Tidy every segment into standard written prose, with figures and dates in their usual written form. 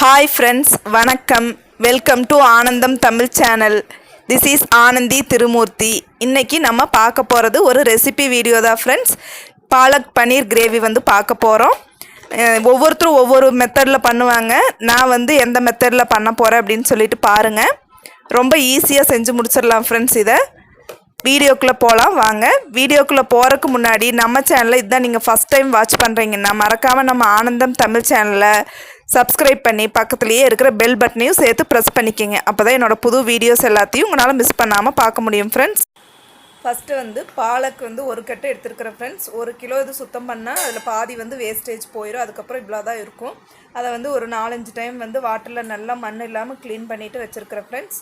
Hi friends, வணக்கம். Welcome to Anandhamtamil channel. This is Anandhi Thirumurthy. இன்னைக்கு நம்ம பார்க்க போகிறது ஒரு ரெசிபி வீடியோ தான் ஃப்ரெண்ட்ஸ். பாலக் பனீர் கிரேவி வந்து பார்க்க போகிறோம். ஒவ்வொருத்தரும் ஒவ்வொரு மெத்தடில் பண்ணுவாங்க. நான் வந்து எந்த மெத்தடில் பண்ண போகிறேன் அப்படின்னு சொல்லிட்டு பாருங்கள். ரொம்ப ஈஸியாக செஞ்சு முடிச்சிடலாம் ஃப்ரெண்ட்ஸ். இதை வீடியோக்குள்ளே போகலாம் வாங்க. வீடியோக்குள்ளே போகிறதுக்கு முன்னாடி நம்ம சேனலில் இதுதான் நீங்கள் ஃபஸ்ட் டைம் வாட்ச் பண்ணுறீங்கன்னா மறக்காமல் நம்ம ஆனந்தம் தமிழ் சேனலை சப்ஸ்கிரைப் பண்ணி பக்கத்துலேயே இருக்கிற பெல் பட்டனையும் சேர்த்து ப்ரெஸ் பண்ணிக்கோங்க. அப்போ தான் என்னோடய புது வீடியோஸ் எல்லாத்தையும் உங்களால் மிஸ் பண்ணாமல் பார்க்க முடியும் ஃப்ரெண்ட்ஸ். ஃபஸ்ட்டு வந்து பாலக் வந்து ஒரு கட்டு எடுத்துருக்கிறேன் ஃப்ரெண்ட்ஸ். 1 கிலோ இது சுத்தம் பண்ணால் அதில் பாதி வந்து வேஸ்டேஜ் போயிடும். அதுக்கப்புறம் இவ்வளோ தான் இருக்கும். அதை வந்து ஒரு 4-5 டைம் வந்து வாட்டரில் நல்லா மண் இல்லாமல் க்ளீன் பண்ணிவிட்டு வச்சுருக்கிறேன் ஃப்ரெண்ட்ஸ்.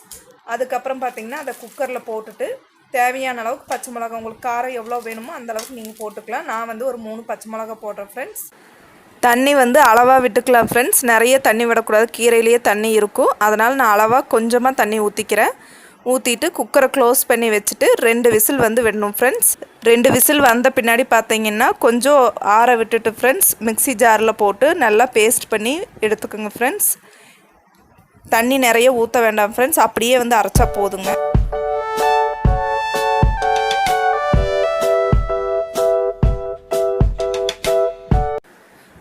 அதுக்கப்புறம் பார்த்திங்கன்னா அதை குக்கரில் போட்டுட்டு தேவையான அளவுக்கு பச்சை மிளகா, உங்களுக்கு காரம் எவ்வளோ வேணுமோ அந்தளவுக்கு நீங்கள் போட்டுக்கலாம். நான் வந்து ஒரு 3 பச்சை மிளகா போடுறேன் ஃப்ரெண்ட்ஸ். தண்ணி வந்து அளவாக விட்டுக்கலாம் ஃப்ரெண்ட்ஸ். நிறைய தண்ணி விடக்கூடாது, கீரையிலேயே தண்ணி இருக்கும். அதனால் நான் அளவாக கொஞ்சமாக தண்ணி ஊற்றிக்கிறேன். ஊற்றிட்டு குக்கரை க்ளோஸ் பண்ணி வச்சுட்டு 2 விசில் வந்து விடணும் ஃப்ரெண்ட்ஸ். 2 விசில் வந்த பின்னாடி பார்த்தீங்கன்னா கொஞ்சம் ஆற விட்டுட்டு ஃப்ரெண்ட்ஸ் மிக்ஸி ஜாரில் போட்டு நல்லா பேஸ்ட் பண்ணி எடுத்துக்கோங்க ஃப்ரெண்ட்ஸ். தண்ணி நிறைய ஊற்ற வேண்டாம் ஃப்ரெண்ட்ஸ், அப்படியே வந்து அரைச்சா போதுங்க.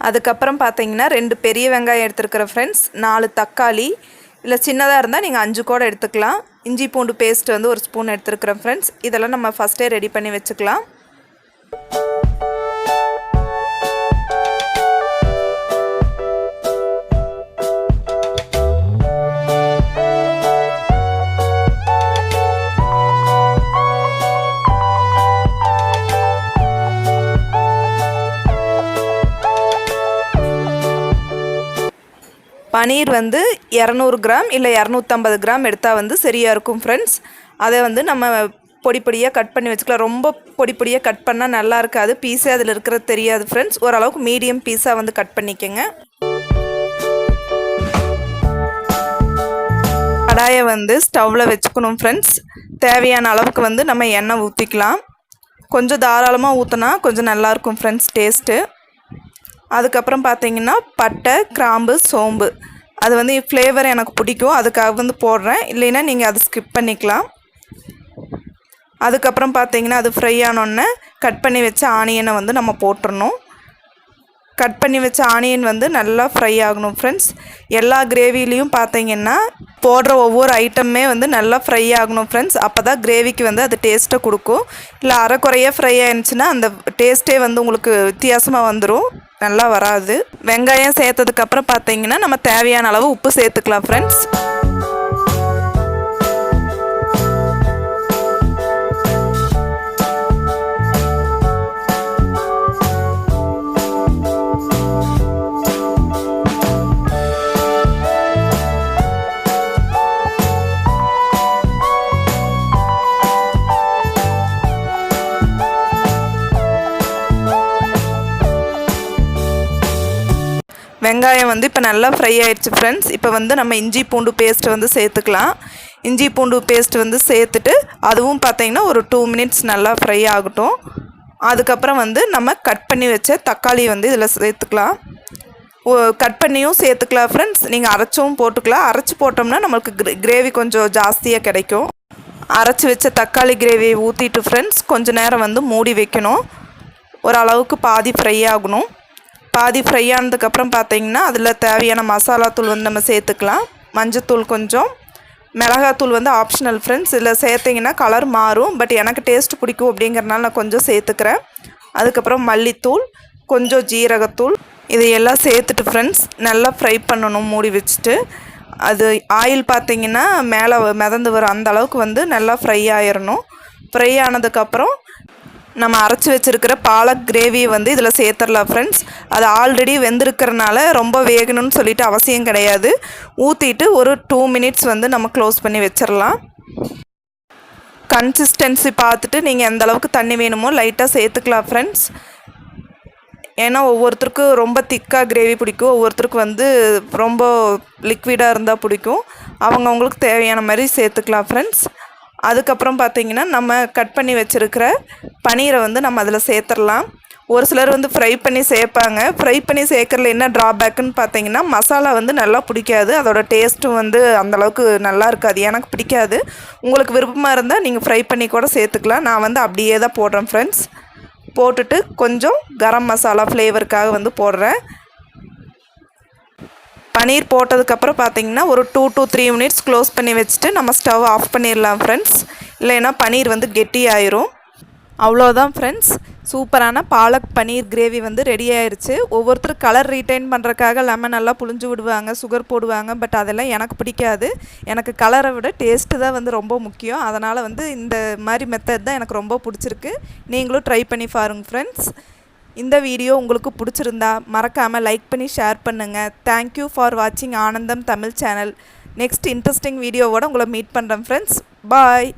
அதுக்கப்புறம் பார்த்தீங்கன்னா 2 பெரிய வெங்காயம் எடுத்துருக்கிறேன் ஃப்ரெண்ட்ஸ். 4 தக்காளி, இல்லை சின்னதாக இருந்தால் நீங்கள் 5 கூட எடுத்துக்கலாம். இஞ்சி பூண்டு பேஸ்ட் வந்து 1 ஸ்பூன் எடுத்துருக்கிறேன் ஃப்ரெண்ட்ஸ். இதெல்லாம் நம்ம ஃபஸ்ட்டே ரெடி பண்ணி வச்சுக்கலாம். பனீர் வந்து 200 கிராம் இல்லை 250 கிராம் எடுத்தால் வந்து சரியாக இருக்கும் ஃப்ரெண்ட்ஸ். அதை வந்து நம்ம பொடி பொடியாக கட் பண்ணி வச்சுக்கலாம். ரொம்ப பொடி பொடியாக கட் பண்ணால் நல்லா இருக்காது, பீஸே அதில் இருக்கிறது தெரியாது ஃப்ரெண்ட்ஸ். ஓரளவுக்கு மீடியம் பீஸாக வந்து கட் பண்ணிக்கோங்க. கடாயை வந்து ஸ்டவ்வில் வச்சுக்கணும் ஃப்ரெண்ட்ஸ். தேவையான அளவுக்கு வந்து நம்ம எண்ணெய் ஊற்றிக்கலாம். கொஞ்சம் தாராளமாக ஊற்றினா கொஞ்சம் நல்லாயிருக்கும் ஃப்ரெண்ட்ஸ் டேஸ்ட்டு. அதுக்கப்புறம் பார்த்தீங்கன்னா பட்டை, கிராம்பு, சோம்பு, அது வந்து ஃப்ளேவர் எனக்கு பிடிக்கும், அதுக்காக வந்து போடுறேன். இல்லைன்னா நீங்கள் அதை ஸ்கிப் பண்ணிக்கலாம். அதுக்கப்புறம் பார்த்தீங்கன்னா அது ஃப்ரை ஆனோடனே கட் பண்ணி வச்ச ஆனியனை வந்து நம்ம போட்டுடணும். கட் பண்ணி வச்ச ஆனியன் வந்து நல்லா ஃப்ரை ஆகணும் ஃப்ரெண்ட்ஸ். எல்லா கிரேவிலையும் பார்த்தீங்கன்னா போடுற ஒவ்வொரு ஐட்டமே வந்து நல்லா ஃப்ரை ஆகணும் ஃப்ரெண்ட்ஸ். அப்போ தான் கிரேவிக்கு வந்து அது டேஸ்ட்டை கொடுக்கும். இல்லை அரைக்குறையாக ஃப்ரை ஆயிடுச்சுன்னா அந்த டேஸ்ட்டே வந்து உங்களுக்கு வித்தியாசமாக வந்துடும், நல்லா வராது. வெங்காயம் சேர்த்ததுக்கப்புறம் பார்த்தீங்கன்னா நம்ம தேவையான அளவு உப்பு சேர்த்துக்கலாம் ஃப்ரெண்ட்ஸ். வெங்காயம் வந்து இப்போ நல்லா ஃப்ரை ஆகிடுச்சு ஃப்ரெண்ட்ஸ். இப்போ வந்து நம்ம இஞ்சி பூண்டு பேஸ்ட்டு வந்து சேர்த்துக்கலாம். இஞ்சி பூண்டு பேஸ்ட் வந்து சேர்த்துட்டு அதுவும் பார்த்திங்கன்னா ஒரு 2 மினிட்ஸ் நல்லா ஃப்ரை ஆகட்டும். அதுக்கப்புறம் வந்து நம்ம கட் பண்ணி வச்ச தக்காளி வந்து இதில் சேர்த்துக்கலாம். கட் பண்ணியும் சேர்த்துக்கலாம் ஃப்ரெண்ட்ஸ். நீங்கள் அரைச்சும் போட்டுக்கலாம். அரைச்சி போட்டோம்னா நம்மளுக்கு கிரேவி கொஞ்சம் ஜாஸ்தியாக கிடைக்கும். அரைச்சி வச்ச தக்காளி கிரேவியை ஊற்றிட்டு ஃப்ரெண்ட்ஸ் கொஞ்சம் நேரம் வந்து மூடி வைக்கணும். ஓரளவுக்கு பாதி ஃப்ரை ஆகணும். பாதி ஃப்ரை ஆனதுக்கப்புறம் பார்த்தீங்கன்னா அதில் தேவையான மசாலாத்தூள் வந்து நம்ம சேர்த்துக்கலாம். மஞ்சத்தூள் கொஞ்சம், மிளகாத்தூள் வந்து ஆப்ஷனல் ஃப்ரெண்ட்ஸ். இதில் சேர்த்திங்கன்னா கலர் மாறும், பட் எனக்கு டேஸ்ட் பிடிக்கும் அப்படிங்கிறனால நான் கொஞ்சம் சேர்த்துக்கிறேன். அதுக்கப்புறம் மல்லித்தூள், கொஞ்சம் ஜீரகத்தூள், இதையெல்லாம் சேர்த்துட்டு ஃப்ரெண்ட்ஸ் நல்லா ஃப்ரை பண்ணணும் மூடி வச்சுட்டு. அது ஆயில் பார்த்திங்கன்னா மேலே மிதந்து வரும், அந்த அளவுக்கு வந்து நல்லா ஃப்ரை ஆயிடணும். ஃப்ரை ஆனதுக்கப்புறம் நம்ம அரைச்சி வச்சுருக்கிற பாலக் கிரேவியை வந்து இதில் சேர்த்துடலாம் ஃப்ரெண்ட்ஸ். அது ஆல்ரெடி வெந்திருக்கிறனால ரொம்ப வேகணும்னு சொல்லிட்டு அவசியம் கிடையாது. ஊற்றிட்டு ஒரு 2 மினிட்ஸ் வந்து நம்ம க்ளோஸ் பண்ணி வச்சிடலாம். கன்சிஸ்டன்சி பார்த்துட்டு நீங்கள் எந்த அளவுக்கு தண்ணி வேணுமோ லைட்டாக சேர்த்துக்கலாம் ஃப்ரெண்ட்ஸ். ஏன்னா ஒவ்வொருத்தருக்கும் ரொம்ப திக்காக கிரேவி பிடிக்கும், ஒவ்வொருத்தருக்கு வந்து ரொம்ப லிக்விடாக இருந்தால் பிடிக்கும். அவங்கவுங்களுக்கு தேவையான மாதிரி சேர்த்துக்கலாம் ஃப்ரெண்ட்ஸ். அதுக்கப்புறம் பார்த்திங்கன்னா நம்ம கட் பண்ணி வச்சுருக்கிற பனீரை வந்து நம்ம அதில் சேர்த்துடலாம். ஒரு சிலர் வந்து ஃப்ரை பண்ணி சேர்ப்பாங்க. ஃப்ரை பண்ணி சேர்க்கறதுல என்ன ட்ராபேக்குன்னு பார்த்தீங்கன்னா, மசாலா வந்து நல்லா பிடிக்காது. அதோட டேஸ்ட்டும் வந்து அந்தளவுக்கு நல்லா இருக்காது. எனக்கு பிடிக்காது. உங்களுக்கு விருப்பமாக இருந்தால் நீங்கள் ஃப்ரை பண்ணி கூட சேர்த்துக்கலாம். நான் வந்து அப்படியே தான் போடுறேன் ஃப்ரெண்ட்ஸ். போட்டுட்டு கொஞ்சம் கரம் மசாலா ஃப்ளேவருக்காக வந்து போடுறேன். பன்னீர் போட்டதுக்கப்புறம் பார்த்தீங்கன்னா ஒரு 2 to 3 மினிட்ஸ் க்ளோஸ் பண்ணி வச்சுட்டு நம்ம ஸ்டவ் ஆஃப் பண்ணிடலாம் ஃப்ரெண்ட்ஸ். இல்லைன்னா பன்னீர் வந்து கெட்டி ஆயிரும். அவ்வளோதான் ஃப்ரெண்ட்ஸ், சூப்பரான பாலக் பன்னீர் கிரேவி வந்து ரெடி ஆயிடுச்சு. ஒவ்வொருத்தர் கலர் ரீட்டைன் பண்ணுறக்காக லெமன் நல்லா புழிஞ்சு விடுவாங்க, சுகர் போடுவாங்க. பட் அதெல்லாம் எனக்கு பிடிக்காது. எனக்கு கலரை விட டேஸ்ட்டு தான் வந்து ரொம்ப முக்கியம். அதனால் வந்து இந்த மாதிரி மெத்தட் தான் எனக்கு ரொம்ப பிடிச்சிருக்கு. நீங்களும் ட்ரை பண்ணி பாருங்க ஃப்ரெண்ட்ஸ். இந்த வீடியோ உங்களுக்கு பிடிச்சிருந்தா மறக்காமல் லைக் பண்ணி ஷேர் பண்ணுங்கள். தேங்க்யூ ஃபார் வாட்சிங் ஆனந்தம் தமிழ் சேனல். நெக்ஸ்ட் இன்ட்ரெஸ்டிங் வீடியோவோட உங்களை மீட் பண்ணுறேன் ஃப்ரெண்ட்ஸ். பாய்.